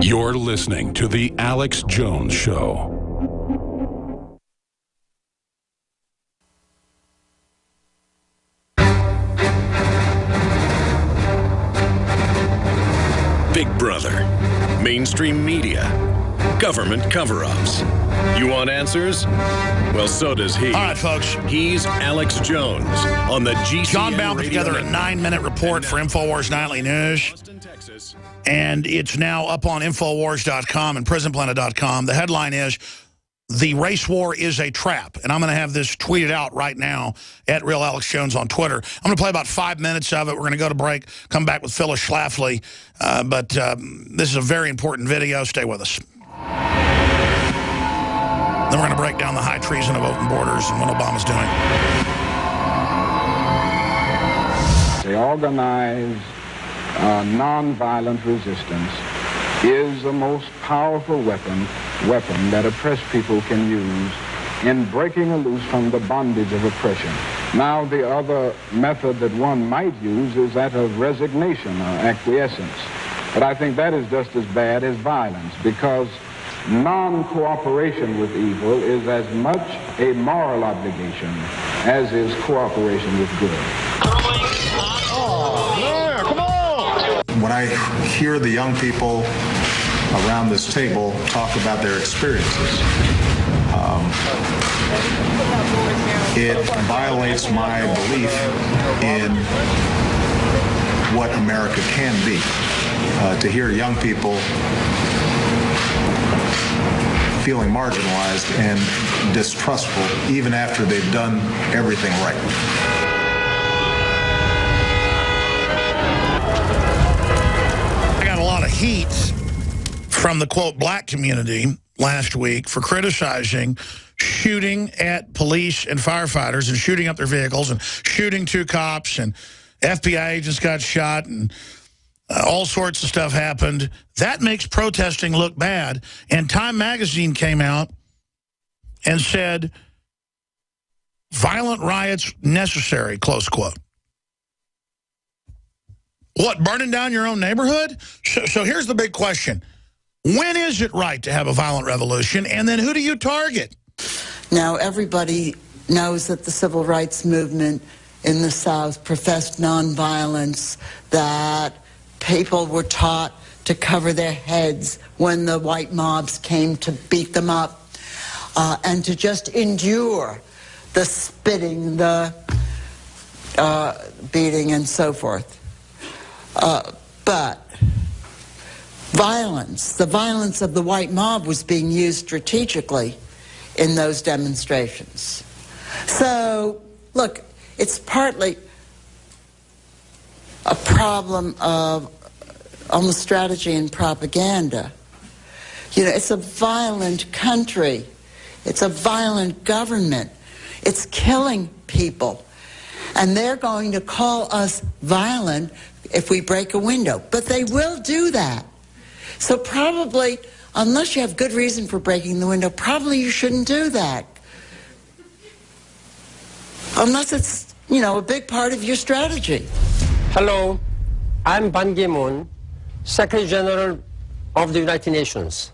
You're listening to The Alex Jones Show. Big Brother, mainstream media, government cover-ups. You want answers? Well, so does he. All right, folks. He's Alex Jones on the GCN John Bowne put Radio together a Network. 9-minute report for InfoWars Nightly News, Austin, Texas. and it's now up on Infowars.com and PrisonPlanet.com. The headline is, "The race war is a trap." And I'm going to have this tweeted out right now at Real Alex Jones on Twitter. I'm going to play about 5 minutes of it. We're going to go to break, come back with Phyllis Schlafly. But this is a very important video. Stay with us. Then we're going to break down the high treason of open borders and what Obama's doing. The organized, nonviolent resistance is the most powerful weapon that oppressed people can use in breaking loose from the bondage of oppression. Now, the other method that one might use is that of resignation or acquiescence. But I think that is just as bad as violence, because non-cooperation with evil is as much a moral obligation as is cooperation with good. When I hear the young people around this table talk about their experiences, it violates my belief in what America can be. To hear young people feeling marginalized and distrustful even after they've done everything right. I got a lot of heat from the, quote, black community last week for criticizing shooting at police and firefighters and shooting up their vehicles and shooting 2 cops, and FBI agents got shot, and all sorts of stuff happened. That makes protesting look bad. And Time Magazine came out and said, "Violent riots necessary," close quote. What, burning down your own neighborhood? So here's the big question. When is it right to have a violent revolution? And then who do you target? Now, everybody knows that the civil rights movement in the South professed nonviolence, that people were taught to cover their heads when the white mobs came to beat them up, and to just endure the spitting, the beating, and so forth. But violence, the violence of the white mob, was being used strategically in those demonstrations. So, look, it's partly a problem of almost strategy and propaganda. You know, it's a violent country. It's a violent government. It's killing people. And they're going to call us violent if we break a window. But they will do that. So probably, unless you have good reason for breaking the window, probably you shouldn't do that. Unless it's, you know, a big part of your strategy. Hello, I'm Ban Ki-moon, Secretary General of the United Nations.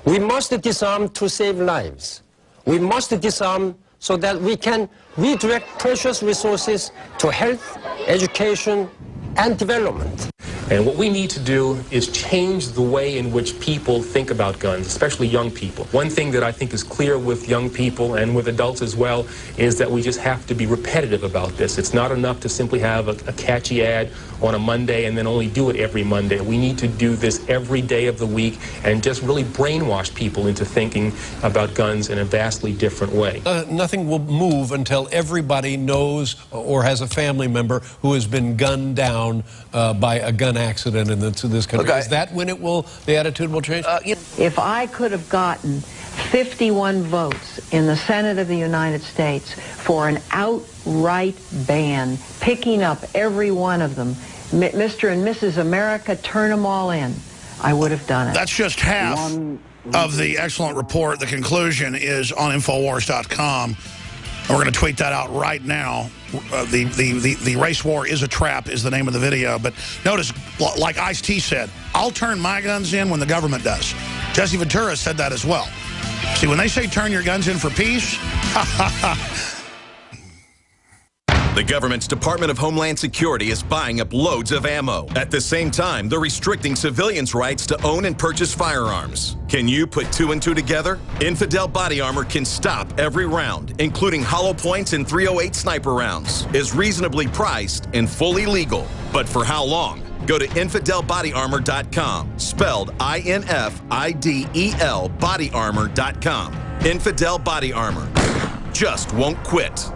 We must disarm to save lives. We must disarm so that we can redirect precious resources to health, education, and development. And what we need to do is change the way in which people think about guns, especially young people. One thing that I think is clear with young people and with adults as well is that we just have to be repetitive about this. It's not enough to simply have a catchy ad on a Monday and then only do it every Monday. We need to do this every day of the week and just really brainwash people into thinking about guns in a vastly different way. Nothing will move until everybody knows or has a family member who has been gunned down by a gun accident in this country. Okay. Is that when the attitude will change? If I could have gotten 51 votes in the Senate of the United States for an outright ban, picking up every one of them, Mr. and Mrs. America, turn them all in, I would have done it. That's just half of the excellent report. The conclusion is on Infowars.com. And we're going to tweet that out right now. The race war is a trap is the name of the video. But notice, like Ice-T said, I'll turn my guns in when the government does. Jesse Ventura said that as well. See, when they say turn your guns in for peace, The government's Department of Homeland Security is buying up loads of ammo. At the same time, they're restricting civilians' rights to own and purchase firearms. Can you put 2 and 2 together? Infidel Body Armor can stop every round, including hollow points and .308 sniper rounds, is reasonably priced and fully legal. But for how long? Go to InfidelBodyArmor.com, spelled INFIDEL bodyarmor.com. Infidel Body Armor. Just won't quit.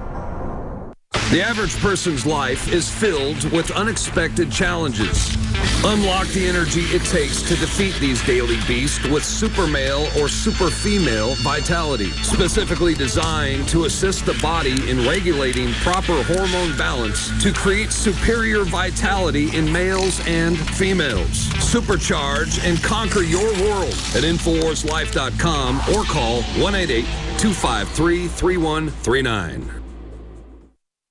The average person's life is filled with unexpected challenges. Unlock the energy it takes to defeat these daily beasts with super male or super female vitality, specifically designed to assist the body in regulating proper hormone balance to create superior vitality in males and females. Supercharge and conquer your world at InfoWarsLife.com or call 1-888-253-3139.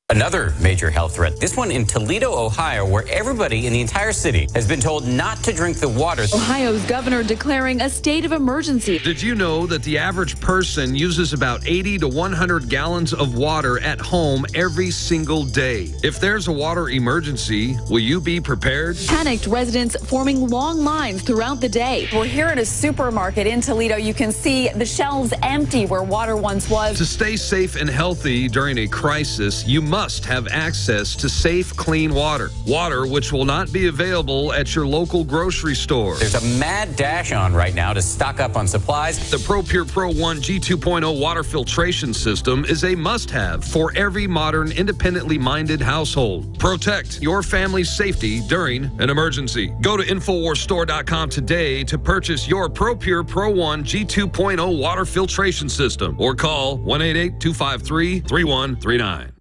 Another major health threat, this one in Toledo, Ohio, where everybody in the entire city has been told not to drink the water. Ohio's governor declaring a state of emergency. Did you know that the average person uses about 80 to 100 gallons of water at home every single day? If there's a water emergency, will you be prepared? Panicked residents forming long lines throughout the day. We're here at a supermarket in Toledo. You can see the shelves empty where water once was. To stay safe and healthy during a crisis, you must have access to safe, clean water. Water which will not be available at your local grocery store. There's a mad dash on right now to stock up on supplies. The ProPure Pro 1 G2.0 water filtration system is a must-have for every modern, independently minded household. Protect your family's safety during an emergency. Go to InfoWarsStore.com today to purchase your ProPure Pro 1 G2.0 water filtration system or call 1-888-253-3139.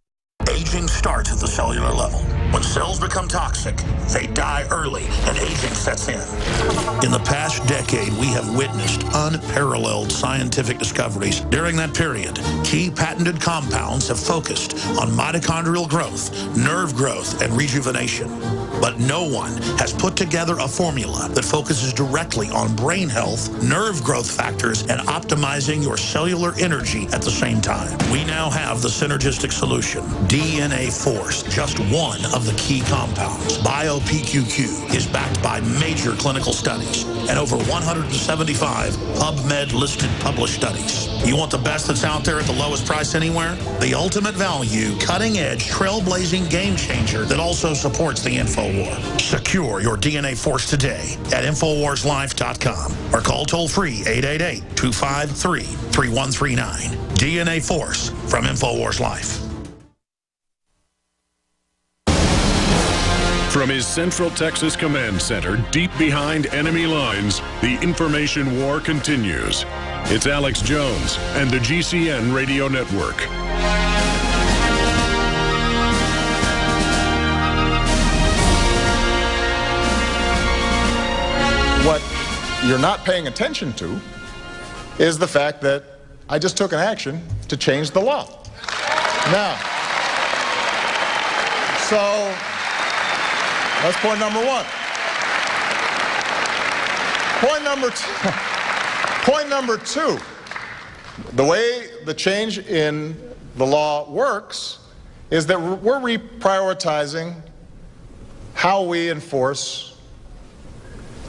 Aging starts at the cellular level. When cells become toxic, they die early and aging sets in. In the past decade, we have witnessed unparalleled scientific discoveries. During that period, key patented compounds have focused on mitochondrial growth, nerve growth, and rejuvenation. But no one has put together a formula that focuses directly on brain health, nerve growth factors, and optimizing your cellular energy at the same time. We now have the synergistic solution, DNA Force, just one of the key compounds. BioPQQ is backed by major clinical studies and over 175 PubMed-listed published studies. You want the best that's out there at the lowest price anywhere? The ultimate value, cutting-edge, trailblazing game changer that also supports the InfoWar. Secure your DNA Force today at InfoWarsLife.com or call toll-free 888-253-3139. DNA Force from InfoWars Life. From his Central Texas Command Center, deep behind enemy lines, the information war continues. It's Alex Jones and the GCN Radio Network. What you're not paying attention to is the fact that I just took an action to change the law. Now, so that's point number one. Point number two, the way the change in the law works is that we're reprioritizing how we enforce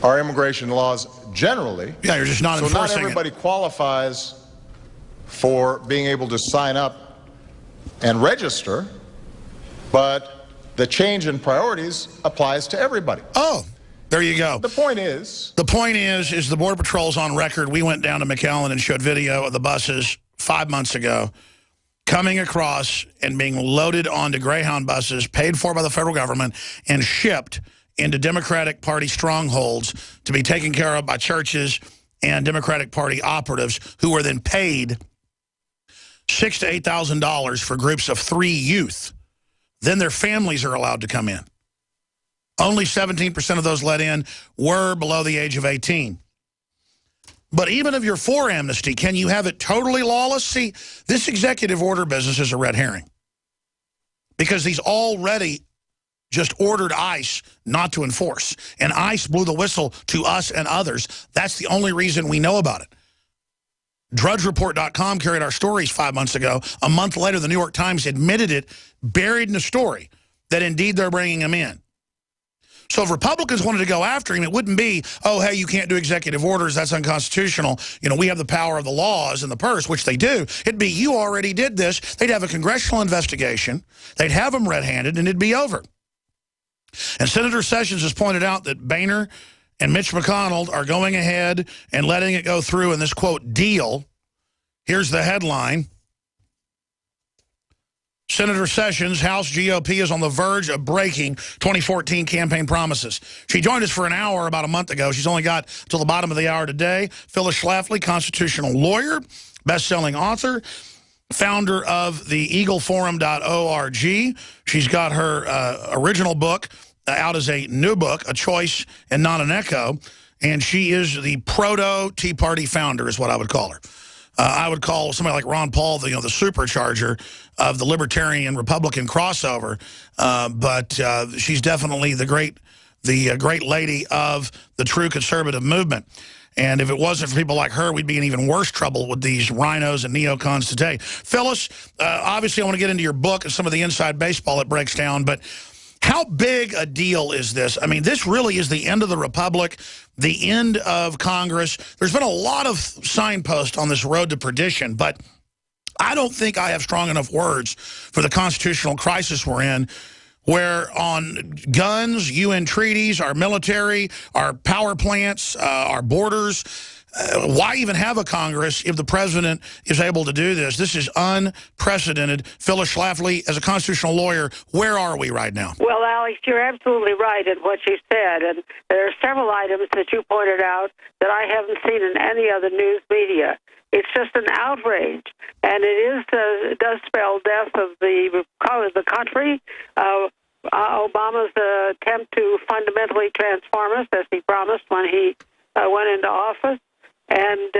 our immigration laws generally. Yeah, you're just not enforcing it. So not everybody qualifies for being able to sign up and register, but the change in priorities applies to everybody. Oh, there you go. The point is the Border Patrol's on record. We went down to McAllen and showed video of the buses 5 months ago coming across and being loaded onto Greyhound buses paid for by the federal government and shipped into Democratic Party strongholds to be taken care of by churches and Democratic Party operatives who were then paid $6,000 to $8,000 for groups of 3 youth. Then their families are allowed to come in. Only 17% of those let in were below the age of 18. But even if you're for amnesty, can you have it totally lawless? See, this executive order business is a red herring. Because he's already just ordered ICE not to enforce. And ICE blew the whistle to us and others. That's the only reason we know about it. DrudgeReport.com carried our stories 5 months ago. A month later, the New York Times admitted it, buried in the story, that indeed they're bringing him in. So if Republicans wanted to go after him, it wouldn't be, oh, hey, you can't do executive orders, that's unconstitutional. You know, we have the power of the laws and the purse, which they do. It'd be, you already did this. They'd have a congressional investigation. They'd have him red-handed, and it'd be over. And Senator Sessions has pointed out that Boehner and Mitch McConnell are going ahead and letting it go through in this, quote, deal. Here's the headline. Senator Sessions, House GOP is on the verge of breaking 2014 campaign promises. She joined us for an hour about a month ago. She's only got till the bottom of the hour today. Phyllis Schlafly, constitutional lawyer, best-selling author, founder of the eagleforum.org. She's got her original book out as a new book, A Choice and Not an Echo, and she is the proto-Tea Party founder is what I would call her. I would call somebody like Ron Paul the supercharger of the libertarian Republican crossover, but she's definitely the great lady of the true conservative movement. And if it wasn't for people like her, we'd be in even worse trouble with these rhinos and neocons today. Phyllis, obviously I want to get into your book and some of the inside baseball it breaks down, but how big a deal is this? I mean, this really is the end of the Republic, the end of Congress. There's been a lot of signposts on this road to perdition, but I don't think I have strong enough words for the constitutional crisis we're in, where on guns, UN treaties, our military, our power plants, our borders, why even have a Congress if the president is able to do this? This is unprecedented. Phyllis Schlafly, as a constitutional lawyer, where are we right now? Well, Alex, you're absolutely right in what you said. And there are several items that you pointed out that I haven't seen in any other news media. It's just an outrage. And it does spell death of the country. Obama's attempt to fundamentally transform us, as he promised when he went into office. And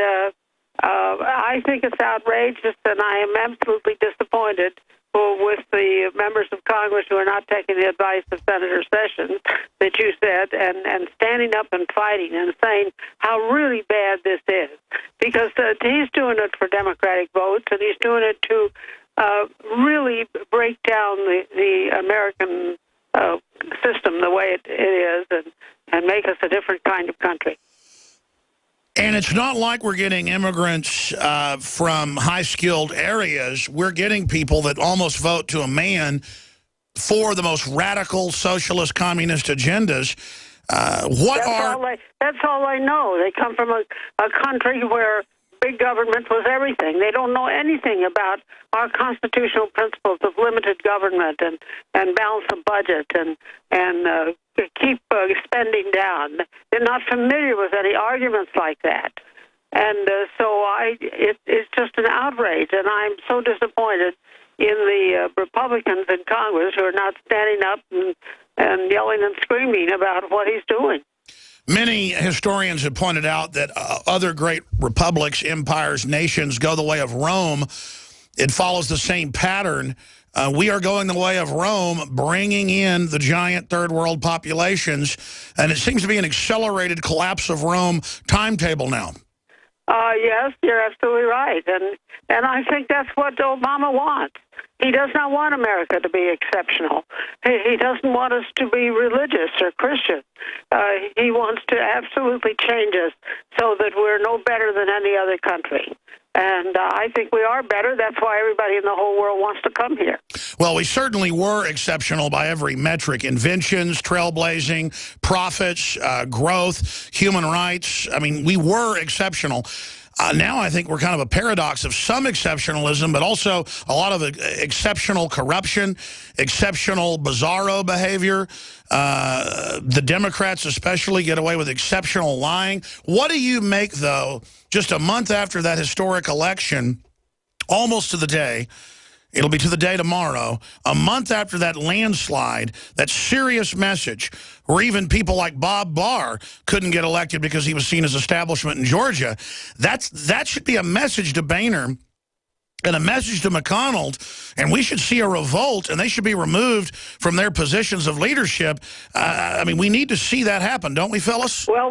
I think it's outrageous, and I am absolutely disappointed with the members of Congress who are not taking the advice of Senator Sessions that you said, and standing up and fighting and saying how really bad this is. Because he's doing it for Democratic votes, and he's doing it to really break down the American system the way it is and make us a different kind of country. And it's not like we're getting immigrants from high-skilled areas. We're getting people that almost vote to a man for the most radical socialist communist agendas. That's all I know. They come from a country where big government was everything. They don't know anything about our constitutional principles of limited government and balance of budget and keep spending down. They're not familiar with any arguments like that. And so it's just an outrage, and I'm so disappointed in the Republicans in Congress who are not standing up and yelling and screaming about what he's doing. Many historians have pointed out that other great republics, empires, nations go the way of Rome. It follows the same pattern. We are going the way of Rome, bringing in the giant third world populations, and it seems to be an accelerated collapse of Rome timetable now. Yes, you're absolutely right, and I think that's what Obama wants. He does not want America to be exceptional. He doesn't want us to be religious or Christian. He wants to absolutely change us so that we're no better than any other country. And I think we are better. That's why everybody in the whole world wants to come here. Well, we certainly were exceptional by every metric. Inventions, trailblazing, profits, growth, human rights. I mean, we were exceptional. Now I think we're kind of a paradox of some exceptionalism, but also a lot of exceptional corruption, exceptional bizarro behavior. The Democrats especially get away with exceptional lying. What do you make, though, just a month after that historic election, almost to the day, It'll be to the day tomorrow, a month after that landslide, that serious message where even people like Bob Barr couldn't get elected because he was seen as establishment in Georgia. That should be a message to Boehner and a message to McConnell, and we should see a revolt, and they should be removed from their positions of leadership. I mean, we need to see that happen, don't we, Phyllis? Well.